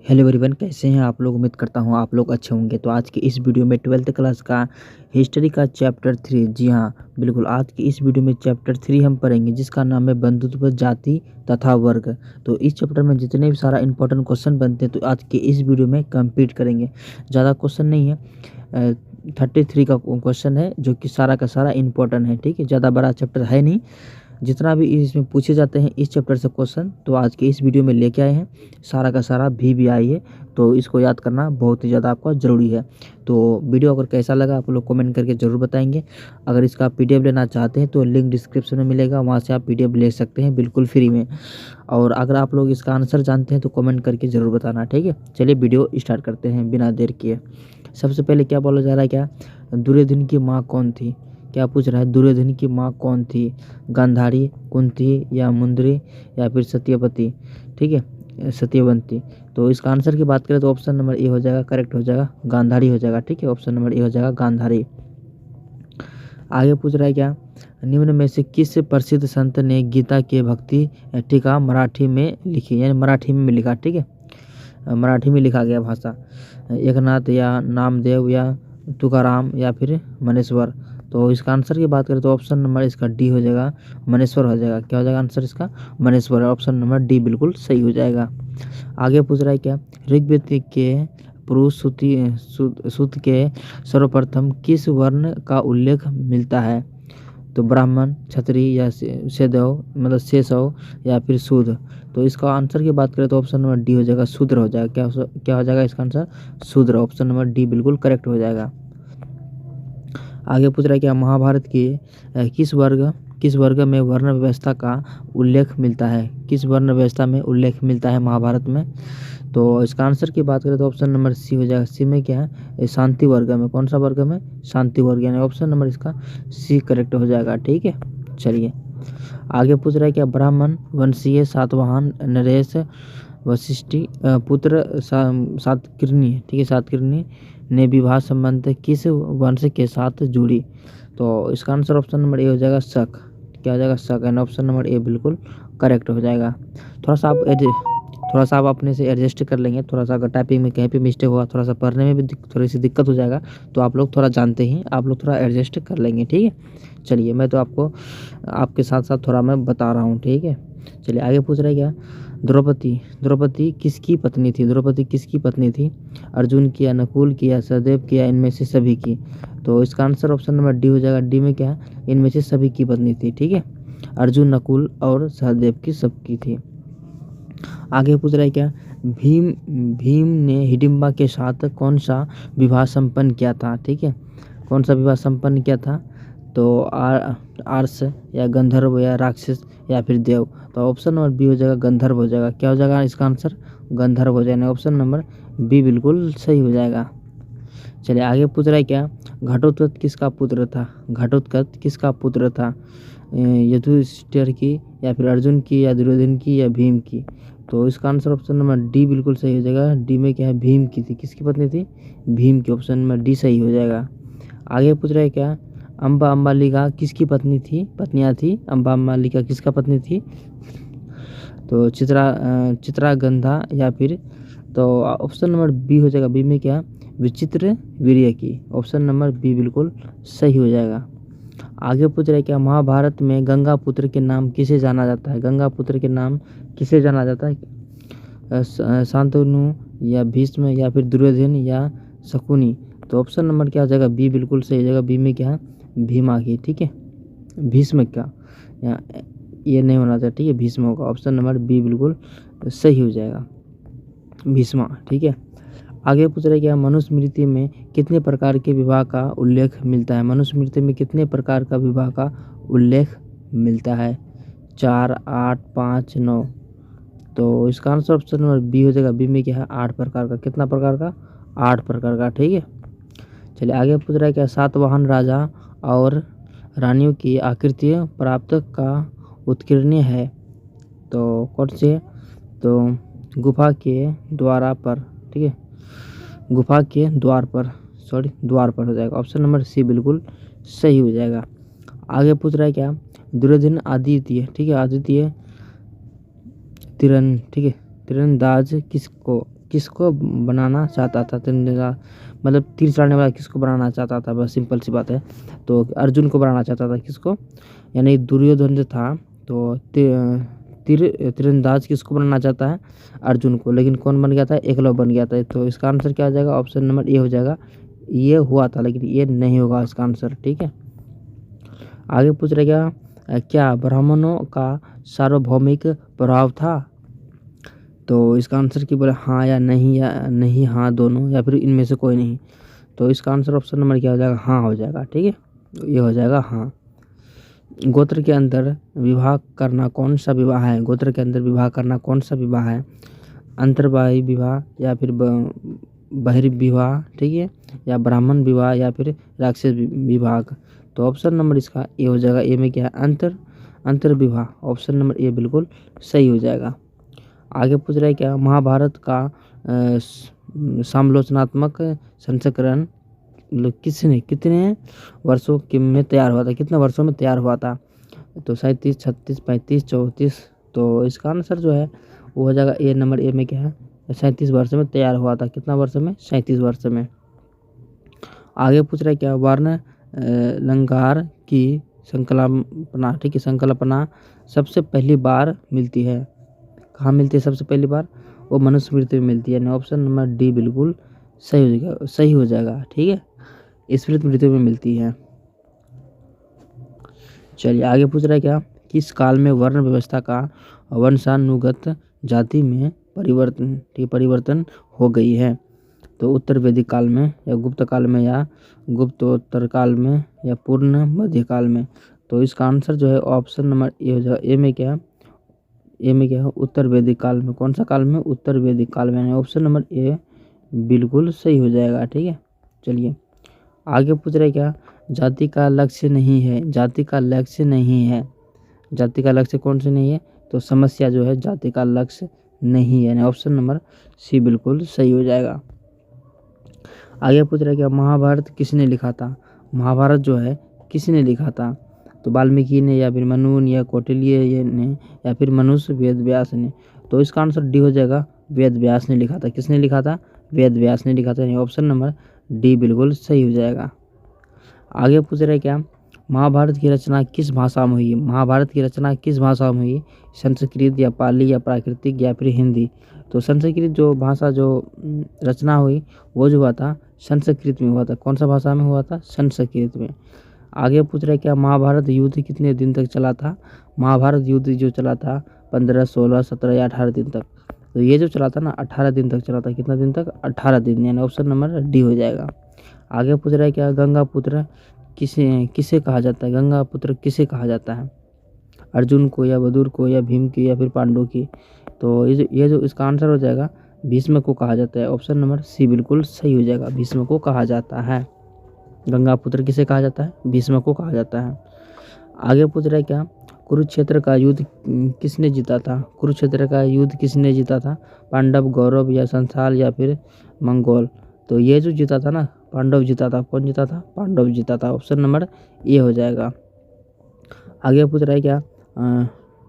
Hello everyone, कैसे हैं आप लोग। उम्मीद करता हूं आप लोग अच्छे होंगे। तो आज की इस वीडियो में 12th क्लास का हिस्ट्री का चैप्टर 3, जी हाँ बिल्कुल, आज की इस वीडियो में चैप्टर 3 हम पढ़ेंगे जिसका नाम है बंधुत्व, जाति तथा वर्ग। तो इस चैप्टर में जितने भी सारा इंपॉर्टेंट क्वेश्चन बनते हैं तो आज के इस वीडियो में कंप्लीट करेंगे। ज़्यादा क्वेश्चन नहीं है, 33 का क्वेश्चन है जो कि सारा का सारा इंपॉर्टेंट है। ठीक है, ज़्यादा बड़ा चैप्टर है नहीं। जितना भी इसमें पूछे जाते हैं इस चैप्टर से क्वेश्चन तो आज के इस वीडियो में लेके आए हैं। सारा का सारा भी आई है, तो इसको याद करना बहुत ही ज़्यादा आपका ज़रूरी है। तो वीडियो अगर कैसा लगा आप लोग कमेंट करके ज़रूर बताएंगे। अगर इसका पीडीएफ लेना चाहते हैं तो लिंक डिस्क्रिप्शन में मिलेगा, वहाँ से आप पीडीएफ ले सकते हैं बिल्कुल फ्री में। और अगर आप लोग इसका आंसर जानते हैं तो कमेंट करके ज़रूर बताना। ठीक है, चलिए वीडियो स्टार्ट करते हैं बिना देर किए। सबसे पहले क्या बोला जा रहा है, क्या दुर्योधन की माँ कौन थी। क्या पूछ रहा है, दुर्योधन की माँ कौन थी। गांधारी, कुंती या मुंद्री या फिर सत्यवती। ठीक है, सत्यवंती। तो इसका आंसर की बात करें तो ऑप्शन नंबर ए हो जाएगा, करेक्ट हो जाएगा, गांधारी हो जाएगा। ठीक है, ऑप्शन नंबर ए हो जाएगा, गांधारी। आगे पूछ रहा है क्या, निम्न में से किस प्रसिद्ध संत ने गीता के भक्ति टीका मराठी में लिखी, यानी मराठी में लिखा। ठीक है, मराठी में लिखा गया भाषा। एकनाथ या नामदेव या तुकाराम या फिर मनेश्वर। तो इसका आंसर की बात करें तो ऑप्शन नंबर इसका डी हो जाएगा, मनेश्वर हो जाएगा। क्या हो जाएगा आंसर इसका, मनेश्वर। ऑप्शन नंबर डी बिल्कुल सही हो जाएगा। आगे पूछ रहा है क्या, ऋग्वेद के पुरुष सूक्त के सर्वप्रथम किस वर्ण का उल्लेख मिलता है। तो ब्राह्मण, क्षत्रिय या सेदव, मतलब शेषव या फिर शूद्र। तो इसका आंसर की बात करें तो ऑप्शन नंबर डी हो जाएगा, शूद्र हो जाएगा। क्या हो जाएगा इसका आंसर, शूद्र। ऑप्शन नंबर डी बिल्कुल करेक्ट हो जाएगा। आगे पूछ रहा है क्या, महाभारत के किस वर्ग में वर्ण व्यवस्था का उल्लेख मिलता है। किस वर्ण व्यवस्था में उल्लेख मिलता है महाभारत में। तो इसका आंसर की बात करें तो ऑप्शन नंबर सी हो जाएगा। सी में क्या है, शांति वर्ग में। कौन सा वर्ग में, शांति वर्ग, यानी ऑप्शन नंबर इसका सी करेक्ट हो जाएगा। ठीक है, चलिए आगे पूछ रहा है क्या, ब्राह्मण वंशीय सातवाहन नरेश वशिष्ठी पुत्र सातकर्णी, ठीक है, सातकर्णी ने विवाह संबंध किस वंश के साथ जुड़ी। तो इसका आंसर ऑप्शन नंबर ए हो जाएगा, शक। क्या हो जाएगा, शक, एंड ऑप्शन नंबर ए बिल्कुल करेक्ट हो जाएगा। थोड़ा सा आप अपने से एडजस्ट कर लेंगे। थोड़ा सा अगर टाइपिंग में कहीं पे मिस्टेक होगा, थोड़ा सा पढ़ने में भी थोड़ी सी दिक्कत हो जाएगा, तो आप लोग थोड़ा जानते ही आप लोग थोड़ा एडजस्ट कर लेंगे। ठीक है, चलिए मैं तो आपको आपके साथ साथ थोड़ा मैं बता रहा हूँ। ठीक है, चलिए आगे पूछ रहे क्या, द्रौपदी किसकी पत्नी थी। द्रौपदी किसकी पत्नी थी, अर्जुन की या नकुल की या सहदेव की या इनमें से सभी की। तो इसका आंसर ऑप्शन नंबर डी हो जाएगा। डी में क्या है, इनमें से सभी की पत्नी थी। ठीक है, अर्जुन, नकुल और सहदेव की सबकी थी। आगे पूछ रहा है क्या, भीम ने हिडिंबा के साथ कौन सा विवाह संपन्न किया था। ठीक है, कौन सा विवाह संपन्न किया था। तो आर्स या गंधर्व या राक्षस या फिर देव। तो ऑप्शन नंबर बी हो जाएगा, गंधर्व हो जाएगा। क्या हो जाएगा इसका आंसर, गंधर्व हो जाएगा। ऑप्शन नंबर बी बिल्कुल सही हो जाएगा। चलिए आगे पूछ रहा है क्या, घटोत्कच किसका पुत्र था। घटोत्कच किसका पुत्र था, युधिष्ठिर की या फिर अर्जुन की या दुर्योधन की या भीम की। तो इसका आंसर ऑप्शन नंबर डी बिल्कुल सही हो जाएगा। डी में क्या है, भीम की थी। किसकी पत्नी थी, भीम की। ऑप्शन नंबर डी सही हो जाएगा। आगे पूछ रहा है क्या, अम्बा अम्बालिका किसकी पत्नी थी, पत्नियाँ थी। अम्बा अम्बालिका किसका पत्नी थी। तो चित्रागंधा या फिर, तो ऑप्शन नंबर बी हो जाएगा। बी में क्या, विचित्र वीर्य की। ऑप्शन नंबर बी बिल्कुल सही हो जाएगा। आगे पूछ रहे क्या, महाभारत में गंगा पुत्र के नाम किसे जाना जाता है। गंगा पुत्र के नाम किसे जाना जाता है, शांतनु या भीष्म या फिर दुर्योधन या शकुनी। तो ऑप्शन नंबर क्या हो जाएगा, बी बिल्कुल सही हो जाएगा। बी में क्या है, भीमा की। ठीक है, भीष्म का ये नहीं होना चाहिए। ठीक है, भीष्म होगा। ऑप्शन नंबर बी बिल्कुल सही हो जाएगा, भीष्मा। ठीक है, आगे पूछ रहे क्या, मनुस्मृति में कितने प्रकार के विवाह का उल्लेख मिलता है। मनुस्मृति में कितने प्रकार का विवाह का उल्लेख मिलता है, 4, 8, 5, 9। तो इसका आंसर ऑप्शन नंबर बी हो जाएगा। बी में क्या है, 8 प्रकार का। कितना प्रकार का, 8 प्रकार का। ठीक है, चलिए आगे पूछ रहा है क्या, सातवाहन राजा और रानियों की आकृति प्राप्त का उत्कीर्ण है। तो कौन से, तो गुफा के द्वारा पर। ठीक है, गुफा के द्वार पर, द्वार पर हो जाएगा। ऑप्शन नंबर सी बिल्कुल सही हो जाएगा। आगे पूछ रहा है क्या, दुर्योधन आदित्य, ठीक है, आदित्य ठीक है, तीरंदाज किसको बनाना चाहता था? मतलब तीर चलाने वाला किसको बनाना चाहता था? बस सिंपल सी बात है। तो अर्जुन को बनाना चाहता था। किसको? यानी दुर्योधन जो था तो तीरंदाज किसको बनाना चाहता है? अर्जुन को। लेकिन कौन बन गया था? एकलव्य बन गया था। तो इसका आंसर क्या हो जाएगा? ऑप्शन नंबर ए हो जाएगा। ये हुआ था लेकिन ये नहीं होगा इसका आंसर। ठीक है, आगे पूछ रहे क्या ब्राह्मणों का सार्वभौमिक प्रभाव था? तो इसका आंसर की बोले हाँ या नहीं हाँ दोनों, या फिर इनमें से कोई नहीं। तो इसका आंसर ऑप्शन नंबर क्या हो जाएगा? हाँ हो जाएगा। ठीक है, ये हो जाएगा हाँ। गोत्र के अंदर विवाह करना कौन सा विवाह है? गोत्र के अंदर विवाह करना कौन सा विवाह है? अंतर्वाही विवाह या फिर बहिर्विवाह, ठीक है, या ब्राह्मण विवाह या फिर राक्षस विवाह। तो ऑप्शन नंबर इसका ए हो जाएगा। ए में क्या है? अंतर विवाह। ऑप्शन नंबर ए बिल्कुल सही हो जाएगा। आगे पूछ रहा है क्या महाभारत का समालोचनात्मक संस्करण कितने वर्षों में तैयार हुआ था? कितने वर्षों में तैयार हुआ था? तो 37, 36, 35, 34। तो इसका आंसर जो है वो हो जाएगा ए नंबर। ए में क्या है? 37 वर्ष में तैयार हुआ था। कितना वर्ष में? 37 वर्ष में। आगे पूछ रहा है क्या वर्ण अलंकार की संकल्पना, ठीक है, संकल्पना सबसे पहली बार मिलती है? कहाँ मिलती है सबसे पहली बार? वो मनुस्मृति में मिलती है। ऑप्शन नंबर डी बिल्कुल सही हो जाएगा। ठीक है, स्मृति में मिलती है। चलिए आगे पूछ रहा है क्या किस काल में वर्ण व्यवस्था का वंशानुगत जाति में परिवर्तन हो गई है? तो उत्तर वैदिक काल में, या गुप्त काल में, या गुप्तोत्तर काल में, या पूर्ण मध्य काल में। तो इसका आंसर जो है ऑप्शन नंबर ए हो जाएगा। ए में क्या है? ए में क्या है? उत्तर वैदिक काल में। कौन सा काल में? उत्तर वैदिक काल में। ऑप्शन नंबर ए बिल्कुल सही हो जाएगा। ठीक है, चलिए आगे पूछ रहे क्या जाति का लक्ष्य नहीं है? जाति का लक्ष्य नहीं है। जाति का लक्ष्य कौन से नहीं है? तो समस्या जो है जाति का लक्ष्य नहीं है। ऑप्शन नंबर सी बिल्कुल सही हो जाएगा। आगे पूछ रहे क्या महाभारत किसने लिखा था? महाभारत जो है किसने लिखा था? तो वाल्मीकि ने, या फिर मनु ने, या कौटिल्य ने, या फिर मनुष्य वेद व्यास ने। तो इसका आंसर डी हो जाएगा। वेद व्यास ने लिखा था। किसने लिखा था? वेद व्यास ने लिखा था। ऑप्शन नंबर डी बिल्कुल सही हो जाएगा। आगे पूछ रहे क्या महाभारत की रचना किस भाषा में हुई? महाभारत की रचना किस भाषा में हुई? संस्कृत, या पाली, या प्राकृतिक, या फिर हिंदी। तो संस्कृत जो भाषा जो रचना हुई वो जो हुआ था संस्कृत में हुआ था। कौन सा भाषा में हुआ था? संस्कृत में। आगे पूछ रहे क्या महाभारत युद्ध कितने दिन तक चला था? महाभारत युद्ध जो चला था 15, 16, 17 या 18 दिन तक। तो ये जो चला था ना 18 दिन तक चला था। कितना दिन तक? 18 दिन। यानी ऑप्शन नंबर डी हो जाएगा। आगे पूछ रहा है क्या गंगा पुत्र किसे कहा जाता है? गंगा पुत्र किसे कहा जाता है? अर्जुन को, या बदुर को, या भीम की, या फिर पांडु की। तो ये जो इसका आंसर हो जाएगा भीष्म को कहा जाता है। ऑप्शन नंबर सी बिल्कुल सही हो जाएगा। भीष्म को कहा जाता है। गंगा पुत्र किसे कहा जाता है? भीष्म को कहा जाता है। आगे पूछ रहा है क्या कुरुक्षेत्र का युद्ध किसने जीता था? कुरुक्षेत्र का युद्ध किसने जीता था? पांडव, गौरव, या संसाल, या फिर मंगोल। तो ये जो जीता था ना पांडव जीता था। कौन जीता था? पांडव जीता था। ऑप्शन नंबर ए हो जाएगा। आगे पूछ रहा है क्या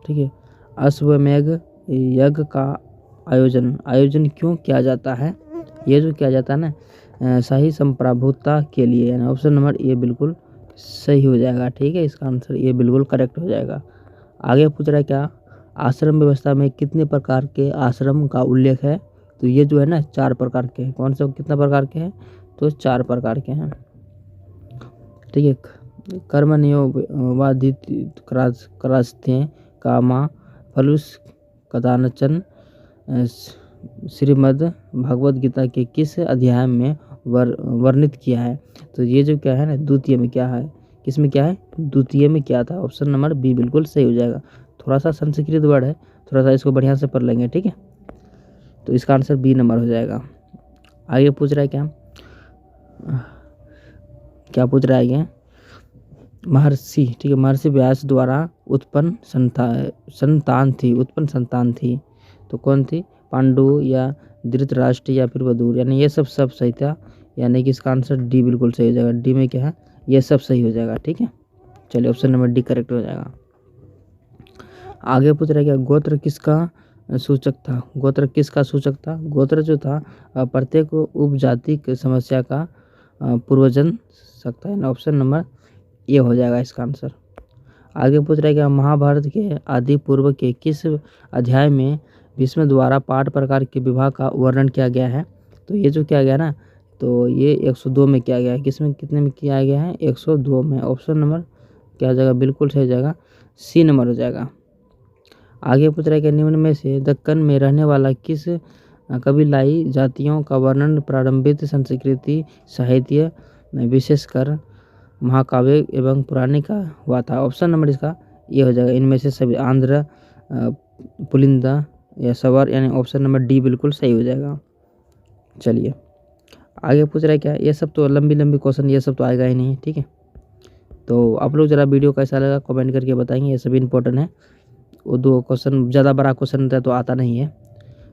ठीक है अश्वमेध यज्ञ का आयोजन क्यों किया जाता है? ये जो किया जाता है ना सही संप्रभुता के लिए। यानी ऑप्शन नंबर ए बिल्कुल सही हो जाएगा। ठीक है, इसका आंसर ये बिल्कुल करेक्ट हो जाएगा। आगे पूछ रहा है क्या आश्रम व्यवस्था में कितने प्रकार के आश्रम का उल्लेख है? तो ये जो है ना 4 प्रकार के हैं। कौन से कितना प्रकार के हैं? तो 4 प्रकार के हैं। ठीक है, कर्मण्यवाधिकृत्य कामा फलुष कदाचन श्रीमद् भगवद गीता के किस अध्याय में वर्णित किया है? तो ये जो क्या है ना द्वितीय में क्या है? किस में क्या है? द्वितीय में क्या था? ऑप्शन नंबर बी बिल्कुल सही हो जाएगा। थोड़ा सा संस्कृत वर्ड है, थोड़ा सा इसको बढ़िया से पढ़ लेंगे। ठीक है, तो इसका आंसर बी नंबर हो जाएगा। आगे पूछ रहा है क्या पूछ रहा है क्या महर्षि, ठीक है, महर्षि व्यास द्वारा उत्पन्न संतान थी। तो कौन थी? पांडु, या धृतराष्ट्र, या फिर बदूर। यानी ये सब सही था। यानी कि इसका आंसर डी बिल्कुल सही हो जाएगा। डी में क्या है? ये सब सही हो जाएगा। ठीक है, चलिए ऑप्शन नंबर डी करेक्ट हो जाएगा। आगे पूछ रहा है क्या गोत्र किसका सूचक था। गोत्र किसका सूचक था? गोत्र जो था प्रत्येक उपजाति की समस्या का पूर्वजन सकता है। ऑप्शन नंबर ए हो जाएगा इसका आंसर। आगे पूछ रहा है कि महाभारत के आदि पूर्व के किस अध्याय में भीष्म द्वारा पाठ प्रकार के विभाग का वर्णन किया गया है? तो ये जो किया गया ना, तो ये 102 में किया गया है। किसमें कितने में किया गया है? 102 में। ऑप्शन नंबर क्या हो जाएगा? बिल्कुल सही जाएगा, सी नंबर हो जाएगा। आगे पूछ रहा है कि निम्न में से दक्कन में रहने वाला किस कबीलाई जातियों का वर्णन प्रारंभिक संस्कृति साहित्य में विशेषकर महाकाव्य एवं पुराणिक का हुआ था? ऑप्शन नंबर इसका ये हो जाएगा। इनमें से सभी आंध्र, पुलिंदा या सवर, यानी ऑप्शन नंबर डी बिल्कुल सही हो जाएगा। चलिए आगे पूछ रहा है क्या, ये सब तो लंबी लंबी क्वेश्चन, ये सब तो आएगा ही नहीं, ठीक है। तो आप लोग ज़रा वीडियो कैसा लगा कमेंट करके बताएंगे, ये सभी इंपॉर्टेंट है। वो 2 क्वेश्चन ज़्यादा बड़ा क्वेश्चन रहता है तो आता नहीं है,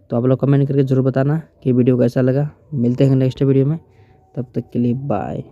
तो आप लोग कमेंट करके ज़रूर बताना कि वीडियो कैसा लगा। मिलते हैं नेक्स्ट वीडियो में, तब तक के लिए बाय।